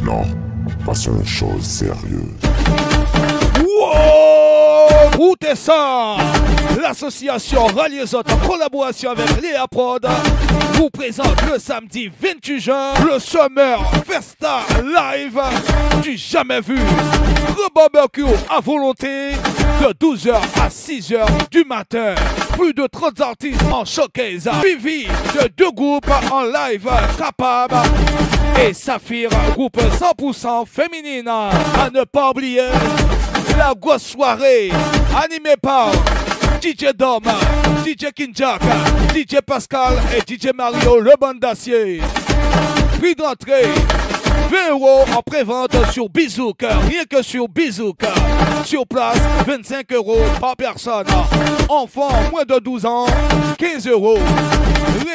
Maintenant, passons aux choses sérieuses. Wow! Écoutez ça! L'association Ralliezot en collaboration avec Léa Prod vous présente le samedi 28 juin le Summer Festa Live du jamais vu. Le barbecue à volonté de 12h à 6h du matin. Plus de 30 artistes en showcase, suivi de 2 groupes en live, Capable et Saphir, groupe 100% féminine. À ne pas oublier la grosse soirée animée par DJ Dom, DJ Kinjak, DJ Pascal et DJ Mario Le Bandassier. Prix d'entrée 20 € en prévente sur Bizouk, rien que sur Bizouk. Sur place, 25 € par personne. Enfants moins de 12 ans, 15 €.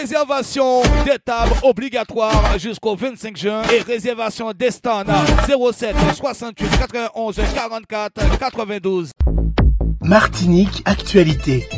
Réservation des tables obligatoire jusqu'au 25 juin et réservation des stands 07 68 91 44 92. Martinique Actualité.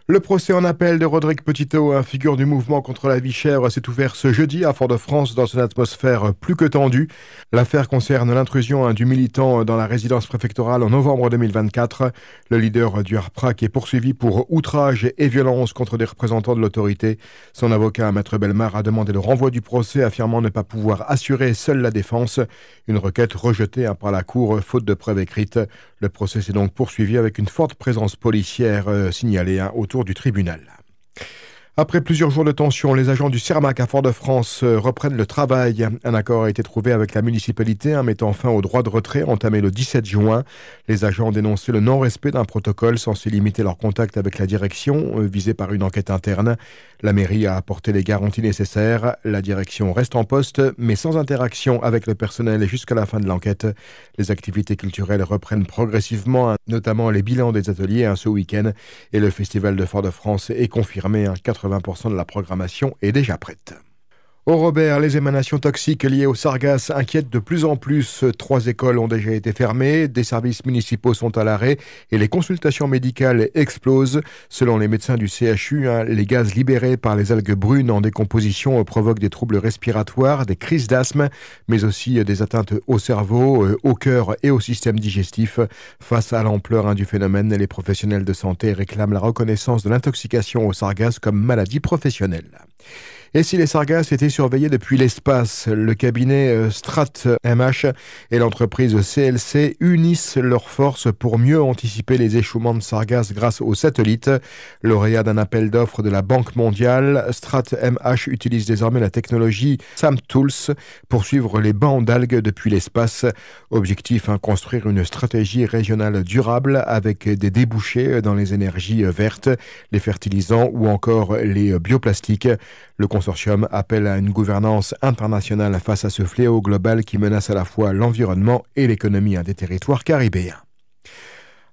Le procès en appel de Rodrigue Petitot, figure du mouvement contre la vie chère, s'est ouvert ce jeudi à Fort-de-France dans une atmosphère plus que tendue. L'affaire concerne l'intrusion du militant dans la résidence préfectorale en novembre 2024. Le leader du HARPRAC est poursuivi pour outrage et violence contre des représentants de l'autorité. Son avocat, Maître Bellemare, a demandé le renvoi du procès, affirmant ne pas pouvoir assurer seule la défense. Une requête rejetée par la Cour, faute de preuves écrites. Le procès s'est donc poursuivi avec une forte présence policière signalée autour du tribunal. Après plusieurs jours de tension, les agents du CERMAC à Fort-de-France reprennent le travail. Un accord a été trouvé avec la municipalité mettant fin au droit de retrait entamé le 17 juin. Les agents ont dénoncé le non-respect d'un protocole censé limiter leur contact avec la direction, visé par une enquête interne. La mairie a apporté les garanties nécessaires. La direction reste en poste, mais sans interaction avec le personnel jusqu'à la fin de l'enquête. Les activités culturelles reprennent progressivement, notamment les bilans des ateliers ce week-end. Et le Festival de Fort-de-France est confirmé. 80% de la programmation est déjà prête. Au Robert, les émanations toxiques liées aux sargasses inquiètent de plus en plus. 3 écoles ont déjà été fermées, des services municipaux sont à l'arrêt et les consultations médicales explosent. Selon les médecins du CHU, les gaz libérés par les algues brunes en décomposition provoquent des troubles respiratoires, des crises d'asthme, mais aussi des atteintes au cerveau, au cœur et au système digestif. Face à l'ampleur du phénomène, les professionnels de santé réclament la reconnaissance de l'intoxication aux sargasses comme maladie professionnelle. Et si les sargasses étaient surveillés depuis l'espace, le cabinet Strat-MH et l'entreprise CLC unissent leurs forces pour mieux anticiper les échouements de sargasses grâce aux satellites. Lauréat d'un appel d'offres de la Banque mondiale, Strat-MH utilise désormais la technologie SAM-Tools pour suivre les bancs d'algues depuis l'espace. Objectif, construire une stratégie régionale durable avec des débouchés dans les énergies vertes, les fertilisants ou encore les bioplastiques. Le consortium appelle à une gouvernance internationale face à ce fléau global qui menace à la fois l'environnement et l'économie des territoires caribéens.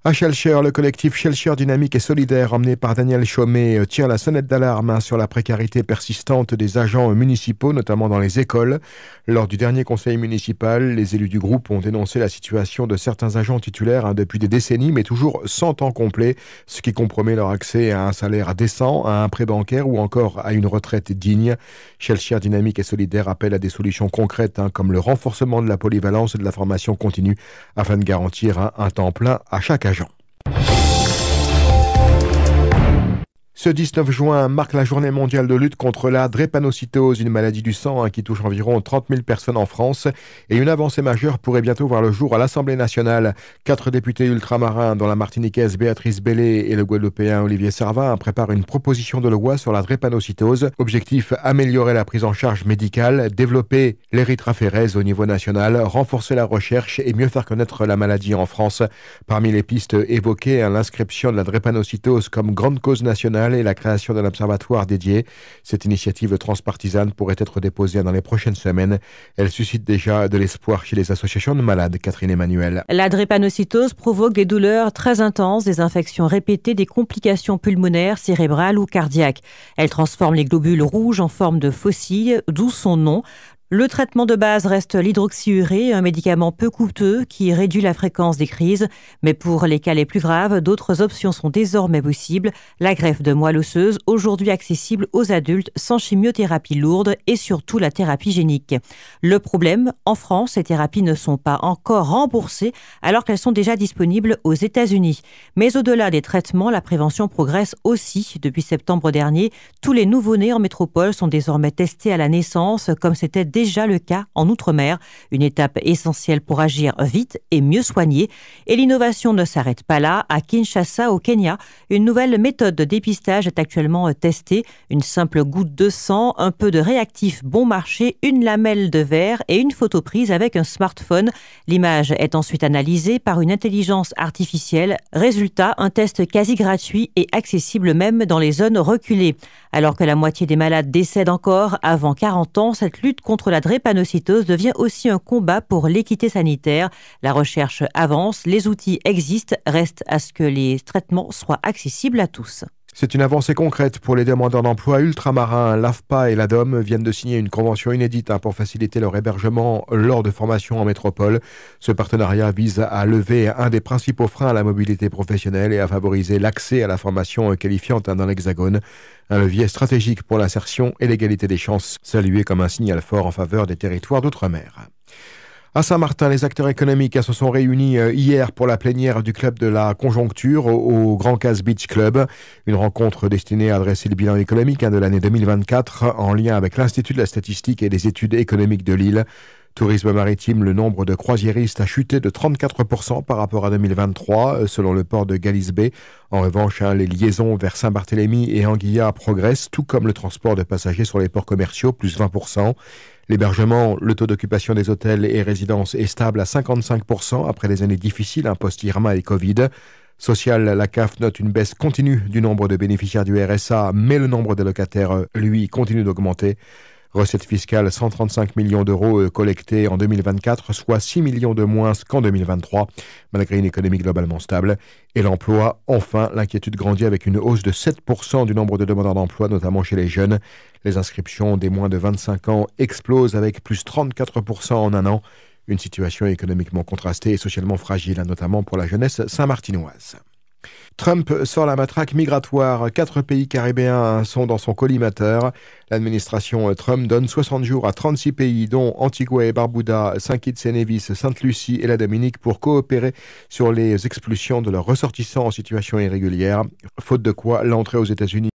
À Shellshire, le collectif Shellshire Dynamique et Solidaire, emmené par Daniel Chaumet, tire la sonnette d'alarme sur la précarité persistante des agents municipaux, notamment dans les écoles. Lors du dernier conseil municipal, les élus du groupe ont dénoncé la situation de certains agents titulaires depuis des décennies, mais toujours sans temps complet, ce qui compromet leur accès à un salaire décent, à un prêt bancaire ou encore à une retraite digne. Shellshire Dynamique et Solidaire appelle à des solutions concrètes, comme le renforcement de la polyvalence et de la formation continue, afin de garantir un temps plein à chaque agent. Ce 19 juin marque la journée mondiale de lutte contre la drépanocytose, une maladie du sang qui touche environ 30 000 personnes en France. Et une avancée majeure pourrait bientôt voir le jour à l'Assemblée nationale. 4 députés ultramarins, dont la martiniquaise Béatrice Bellé et le guadeloupéen Olivier Servat, préparent une proposition de loi sur la drépanocytose. Objectif, améliorer la prise en charge médicale, développer l'érythraphérèse au niveau national, renforcer la recherche et mieux faire connaître la maladie en France. Parmi les pistes évoquées, l'inscription de la drépanocytose comme grande cause nationale et la création d'un observatoire dédié. Cette initiative transpartisane pourrait être déposée dans les prochaines semaines. Elle suscite déjà de l'espoir chez les associations de malades. Catherine Emmanuel. La drépanocytose provoque des douleurs très intenses, des infections répétées, des complications pulmonaires, cérébrales ou cardiaques. Elle transforme les globules rouges en forme de faucilles, d'où son nom. Le traitement de base reste l'hydroxyurée, un médicament peu coûteux qui réduit la fréquence des crises. Mais pour les cas les plus graves, d'autres options sont désormais possibles. La greffe de moelle osseuse, aujourd'hui accessible aux adultes sans chimiothérapie lourde et surtout la thérapie génique. Le problème, en France, ces thérapies ne sont pas encore remboursées alors qu'elles sont déjà disponibles aux États-Unis. Mais au-delà des traitements, la prévention progresse aussi. Depuis septembre dernier, tous les nouveau-nés en métropole sont désormais testés à la naissance, comme c'était déjà le cas en Outre-mer. Une étape essentielle pour agir vite et mieux soigner. Et l'innovation ne s'arrête pas là. À Kinshasa, au Kenya, une nouvelle méthode de dépistage est actuellement testée. Une simple goutte de sang, un peu de réactif bon marché, une lamelle de verre et une photo prise avec un smartphone. L'image est ensuite analysée par une intelligence artificielle. Résultat, un test quasi gratuit et accessible même dans les zones reculées. Alors que la moitié des malades décèdent encore avant 40 ans, cette lutte contre la drépanocytose devient aussi un combat pour l'équité sanitaire. La recherche avance, les outils existent, reste à ce que les traitements soient accessibles à tous. C'est une avancée concrète pour les demandeurs d'emploi ultramarins. L'AFPA et l'ADOM viennent de signer une convention inédite pour faciliter leur hébergement lors de formations en métropole. Ce partenariat vise à lever un des principaux freins à la mobilité professionnelle et à favoriser l'accès à la formation qualifiante dans l'Hexagone. Un levier stratégique pour l'insertion et l'égalité des chances, salué comme un signal fort en faveur des territoires d'outre-mer. À Saint-Martin, les acteurs économiques se sont réunis hier pour la plénière du club de la conjoncture au Grand Cas Beach Club. Une rencontre destinée à dresser le bilan économique de l'année 2024 en lien avec l'Institut de la statistique et des études économiques de Lille. Tourisme maritime, le nombre de croisiéristes a chuté de 34% par rapport à 2023, selon le port de Gallice-Bay. En revanche, les liaisons vers Saint-Barthélemy et Anguilla progressent, tout comme le transport de passagers sur les ports commerciaux, plus 20%. L'hébergement, le taux d'occupation des hôtels et résidences est stable à 55% après des années difficiles, post-Irma et Covid. Social, la CAF note une baisse continue du nombre de bénéficiaires du RSA, mais le nombre de locataires, lui, continue d'augmenter. Recettes fiscales, 135 millions d'euros collectés en 2024, soit 6 millions de moins qu'en 2023, malgré une économie globalement stable. Et l'emploi, enfin, l'inquiétude grandit avec une hausse de 7% du nombre de demandeurs d'emploi, notamment chez les jeunes. Les inscriptions des moins de 25 ans explosent avec plus 34% en un an. Une situation économiquement contrastée et socialement fragile, notamment pour la jeunesse saint-martinoise. Trump sort la matraque migratoire. 4 pays caribéens sont dans son collimateur. L'administration Trump donne 60 jours à 36 pays, dont Antigua et Barbuda, Saint-Kitts et Nevis, Sainte-Lucie et la Dominique, pour coopérer sur les expulsions de leurs ressortissants en situation irrégulière. Faute de quoi, l'entrée aux États-Unis